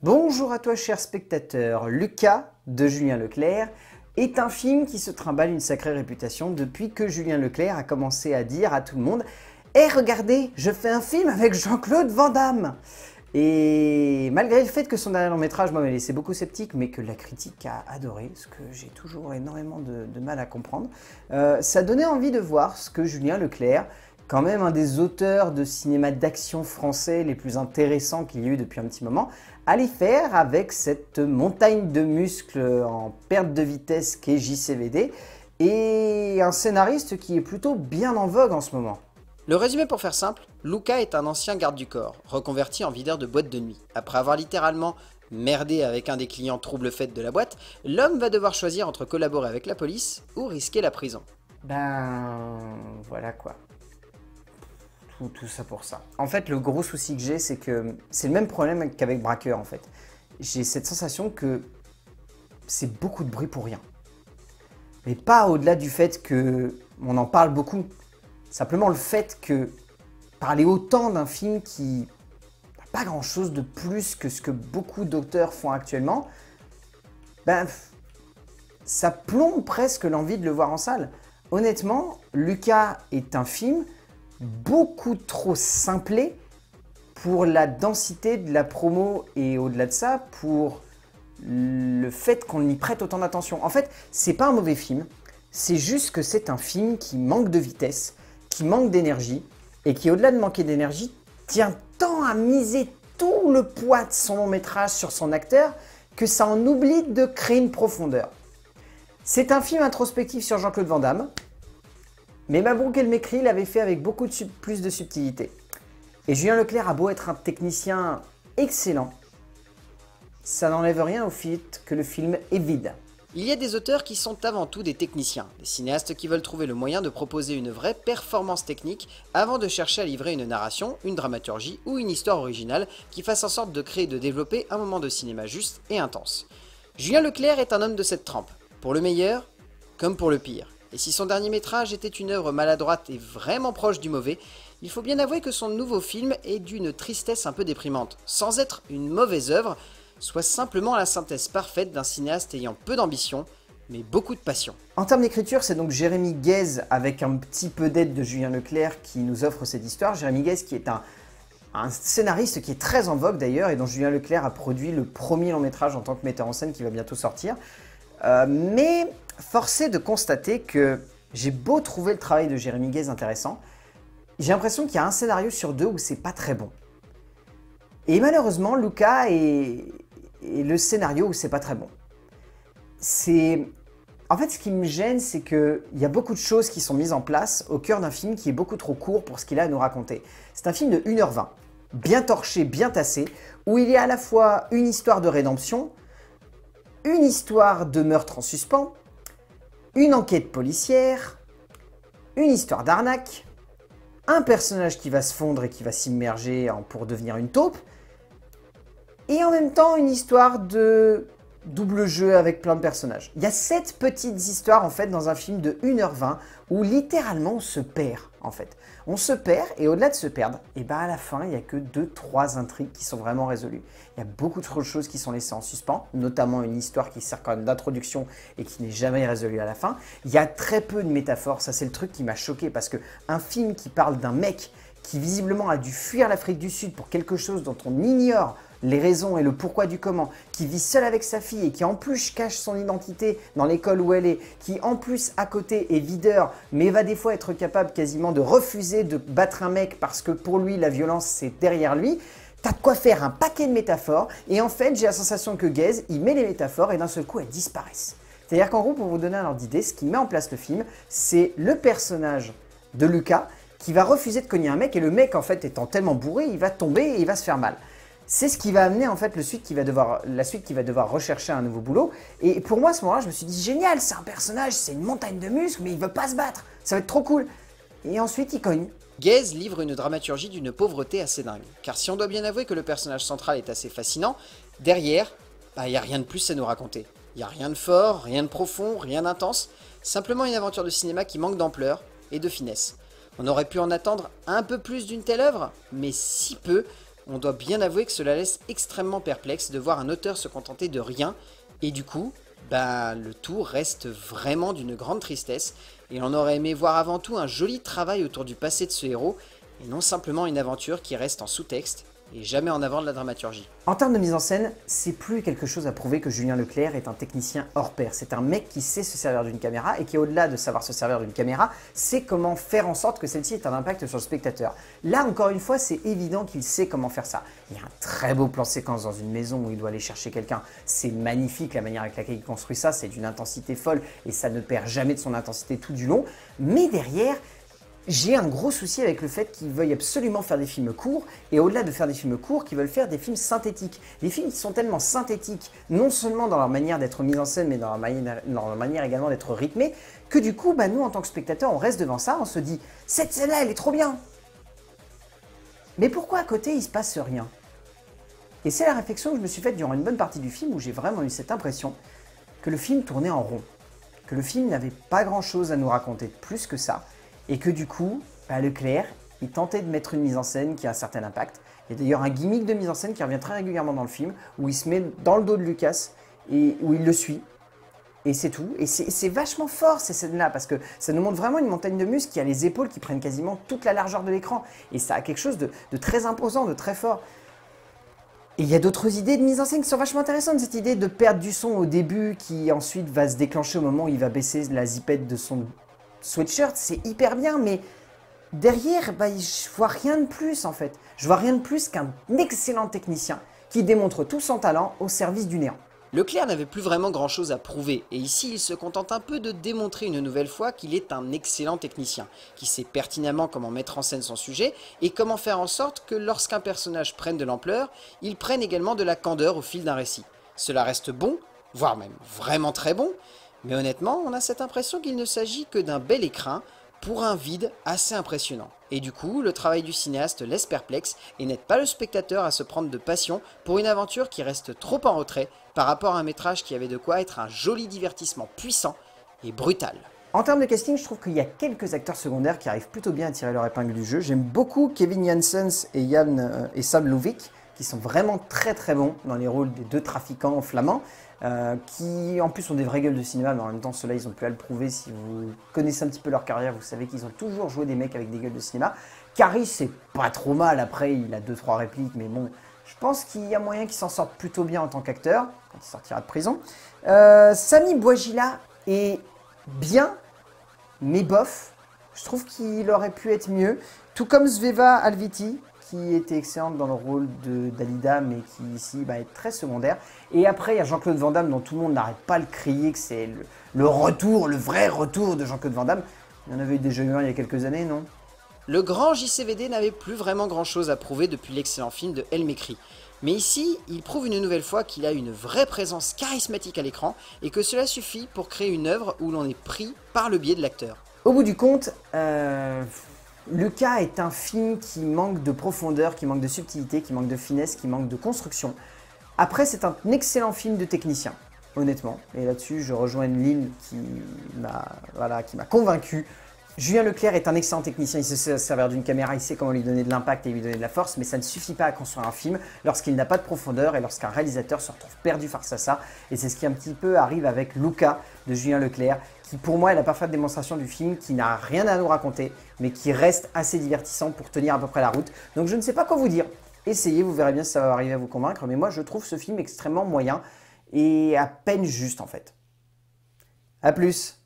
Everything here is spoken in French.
Bonjour à toi cher spectateur, Lucas de Julien Leclerc est un film qui se trimballe une sacrée réputation depuis que Julien Leclerc a commencé à dire à tout le monde « Eh regardez, je fais un film avec Jean-Claude Van Damme !» Et malgré le fait que son dernier long métrage m'a laissé beaucoup sceptique, mais que la critique a adoré, ce que j'ai toujours énormément de mal à comprendre, ça donnait envie de voir ce que Julien Leclerc, quand même un des auteurs de cinéma d'action français les plus intéressants qu'il y a eu depuis un petit moment, allait faire avec cette montagne de muscles en perte de vitesse qu'est JCVD, et un scénariste qui est plutôt bien en vogue en ce moment. Le résumé pour faire simple, Luca est un ancien garde du corps, reconverti en videur de boîte de nuit. Après avoir littéralement merdé avec un des clients trouble-fête de la boîte, l'homme va devoir choisir entre collaborer avec la police ou risquer la prison. Ben... voilà quoi. Tout ça pour ça. En fait, le gros souci que j'ai, c'est que c'est le même problème qu'avec Braqueur en fait. J'ai cette sensation que c'est beaucoup de bruit pour rien. Mais pas au-delà du fait qu'on en parle beaucoup. Simplement le fait que parler autant d'un film qui n'a pas grand-chose de plus que ce que beaucoup d'auteurs font actuellement, ben, ça plombe presque l'envie de le voir en salle. Honnêtement, Lucas est un film beaucoup trop simplé pour la densité de la promo et au-delà de ça, pour le fait qu'on y prête autant d'attention. En fait, c'est pas un mauvais film, c'est juste que c'est un film qui manque de vitesse, qui manque d'énergie, et qui, au-delà de manquer d'énergie, tient tant à miser tout le poids de son long métrage sur son acteur que ça en oublie de créer une profondeur. C'est un film introspectif sur Jean-Claude Van Damme, mais Mabrouk El Mekri l'avait fait avec beaucoup plus de subtilité. Et Julien Leclerc a beau être un technicien excellent, ça n'enlève rien au fait que le film est vide. Il y a des auteurs qui sont avant tout des techniciens, des cinéastes qui veulent trouver le moyen de proposer une vraie performance technique avant de chercher à livrer une narration, une dramaturgie ou une histoire originale qui fasse en sorte de créer et de développer un moment de cinéma juste et intense. Julien Leclerc est un homme de cette trempe, pour le meilleur comme pour le pire. Et si son dernier métrage était une œuvre maladroite et vraiment proche du mauvais, il faut bien avouer que son nouveau film est d'une tristesse un peu déprimante, sans être une mauvaise œuvre, soit simplement la synthèse parfaite d'un cinéaste ayant peu d'ambition, mais beaucoup de passion. En termes d'écriture, c'est donc Jérémy Guèze avec un petit peu d'aide de Julien Leclerc qui nous offre cette histoire. Jérémy Guèze qui est un scénariste qui est très en vogue d'ailleurs et dont Julien Leclerc a produit le premier long métrage en tant que metteur en scène qui va bientôt sortir. Mais force est de constater que j'ai beau trouver le travail de Jérémy Guèze intéressant, j'ai l'impression qu'il y a un scénario sur deux où c'est pas très bon. Et malheureusement, Luca est le scénario où c'est pas très bon. En fait, ce qui me gêne, c'est qu'il y a beaucoup de choses qui sont mises en place au cœur d'un film qui est beaucoup trop court pour ce qu'il a à nous raconter. C'est un film de 1h20, bien torché, bien tassé, où il y a à la fois une histoire de rédemption, une histoire de meurtre en suspens, une enquête policière, une histoire d'arnaque, un personnage qui va se fondre et qui va s'immerger pour devenir une taupe, et en même temps une histoire de double jeu avec plein de personnages. Il y a 7 petites histoires en fait dans un film de 1h20 où littéralement on se perd en fait. On se perd et au-delà de se perdre, et ben à la fin il n'y a que 2-3 intrigues qui sont vraiment résolues. Il y a beaucoup trop de choses qui sont laissées en suspens, notamment une histoire qui sert quand même d'introduction et qui n'est jamais résolue à la fin. Il y a très peu de métaphores, ça c'est le truc qui m'a choqué parce que un film qui parle d'un mec qui visiblement a dû fuir l'Afrique du Sud pour quelque chose dont on ignore les raisons et le pourquoi du comment, qui vit seul avec sa fille et qui en plus cache son identité dans l'école où elle est, qui en plus à côté est videur, mais va des fois être capable quasiment de refuser de battre un mec parce que pour lui la violence c'est derrière lui, t'as de quoi faire un paquet de métaphores et en fait j'ai la sensation que Guèze, il met les métaphores et d'un seul coup elles disparaissent. C'est-à-dire qu'en gros pour vous donner un ordre d'idée, ce qui met en place le film, c'est le personnage de Lucas qui va refuser de cogner un mec et le mec en fait étant tellement bourré, il va tomber et il va se faire mal. C'est ce qui va amener en fait la suite qui va devoir rechercher un nouveau boulot. Et pour moi à ce moment-là, je me suis dit génial, c'est un personnage, c'est une montagne de muscles, mais il veut pas se battre, ça va être trop cool. Et ensuite il cogne. Guèze livre une dramaturgie d'une pauvreté assez dingue, car si on doit bien avouer que le personnage central est assez fascinant, derrière, il n'y a rien de plus à nous raconter. Il n'y a rien de fort, rien de profond, rien d'intense, simplement une aventure de cinéma qui manque d'ampleur et de finesse. On aurait pu en attendre un peu plus d'une telle œuvre, mais si peu, On doit bien avouer que cela laisse extrêmement perplexe de voir un auteur se contenter de rien, et du coup, le tout reste vraiment d'une grande tristesse, et on aurait aimé voir avant tout un joli travail autour du passé de ce héros, et non simplement une aventure qui reste en sous-texte, et jamais en avant de la dramaturgie. En termes de mise en scène, c'est plus quelque chose à prouver que Julien Leclerc est un technicien hors pair. C'est un mec qui sait se servir d'une caméra et qui, au-delà de savoir se servir d'une caméra, sait comment faire en sorte que celle-ci ait un impact sur le spectateur. Là, encore une fois, c'est évident qu'il sait comment faire ça. Il y a un très beau plan séquence dans une maison où il doit aller chercher quelqu'un. C'est magnifique la manière avec laquelle il construit ça, c'est d'une intensité folle et ça ne perd jamais de son intensité tout du long. Mais derrière, j'ai un gros souci avec le fait qu'ils veuillent absolument faire des films courts, et au-delà de faire des films courts, qu'ils veulent faire des films synthétiques. Des films qui sont tellement synthétiques, non seulement dans leur manière d'être mis en scène, mais dans leur manière également d'être rythmés, que du coup, nous, en tant que spectateurs, on reste devant ça, on se dit « Cette scène-là, elle est trop bien !» Mais pourquoi à côté, il se passe rien? Et c'est la réflexion que je me suis faite durant une bonne partie du film, où j'ai vraiment eu cette impression que le film tournait en rond, que le film n'avait pas grand-chose à nous raconter de plus que ça, et que du coup, Leclerc, il tentait de mettre une mise en scène qui a un certain impact. Il y a d'ailleurs un gimmick de mise en scène qui revient très régulièrement dans le film, où il se met dans le dos de Lucas, et où il le suit. Et c'est tout. Et c'est vachement fort ces scènes-là, parce que ça nous montre vraiment une montagne de muscles qui a les épaules qui prennent quasiment toute la largeur de l'écran. Et ça a quelque chose de très imposant, de très fort. Et il y a d'autres idées de mise en scène qui sont vachement intéressantes. Cette idée de perdre du son au début, qui ensuite va se déclencher au moment où il va baisser la zipette de son sweatshirt, c'est hyper bien, mais derrière, je vois rien de plus en fait. Je vois rien de plus qu'un excellent technicien qui démontre tout son talent au service du néant. Leclerc n'avait plus vraiment grand chose à prouver, et ici il se contente un peu de démontrer une nouvelle fois qu'il est un excellent technicien, qui sait pertinemment comment mettre en scène son sujet, et comment faire en sorte que lorsqu'un personnage prenne de l'ampleur, il prenne également de la candeur au fil d'un récit. Cela reste bon, voire même vraiment très bon, mais honnêtement, on a cette impression qu'il ne s'agit que d'un bel écrin pour un vide assez impressionnant. Et du coup, le travail du cinéaste laisse perplexe et n'aide pas le spectateur à se prendre de passion pour une aventure qui reste trop en retrait par rapport à un métrage qui avait de quoi être un joli divertissement puissant et brutal. En termes de casting, je trouve qu'il y a quelques acteurs secondaires qui arrivent plutôt bien à tirer leur épingle du jeu. J'aime beaucoup Kevin Janssens et Sam Lovic, qui sont vraiment très très bons dans les rôles des deux trafiquants flamands, qui en plus ont des vraies gueules de cinéma, mais en même temps ceux-là ils ont pu à le prouver. Si vous connaissez un petit peu leur carrière, vous savez qu'ils ont toujours joué des mecs avec des gueules de cinéma. Carrie, c'est pas trop mal, après il a 2-3 répliques, mais bon, je pense qu'il y a moyen qu'il s'en sorte plutôt bien en tant qu'acteur, quand il sortira de prison. Sami Bouajila est bien, mais bof. Je trouve qu'il aurait pu être mieux, tout comme Sveva Alviti, qui était excellente dans le rôle de Dalida, mais qui ici est très secondaire. Et après, il y a Jean-Claude Van Damme, dont tout le monde n'arrête pas de crier que c'est le retour, le vrai retour de Jean-Claude Van Damme. Il y en avait déjà eu un il y a quelques années, non? Le grand JCVD n'avait plus vraiment grand chose à prouver depuis l'excellent film de El Mekri. Mais ici, il prouve une nouvelle fois qu'il a une vraie présence charismatique à l'écran et que cela suffit pour créer une œuvre où l'on est pris par le biais de l'acteur. Au bout du compte, Lucas est un film qui manque de profondeur, qui manque de subtilité, qui manque de finesse, qui manque de construction. Après, c'est un excellent film de technicien, honnêtement. Et là-dessus, je rejoins Lille qui m'a convaincu. Julien Leclerc est un excellent technicien, il sait se servir d'une caméra, il sait comment lui donner de l'impact et lui donner de la force, mais ça ne suffit pas à construire un film lorsqu'il n'a pas de profondeur et lorsqu'un réalisateur se retrouve perdu face à ça. Et c'est ce qui un petit peu arrive avec Luca de Julien Leclerc, qui pour moi est la parfaite démonstration du film, qui n'a rien à nous raconter, mais qui reste assez divertissant pour tenir à peu près la route. Donc je ne sais pas quoi vous dire. Essayez, vous verrez bien si ça va arriver à vous convaincre, mais moi je trouve ce film extrêmement moyen et à peine juste en fait. A plus.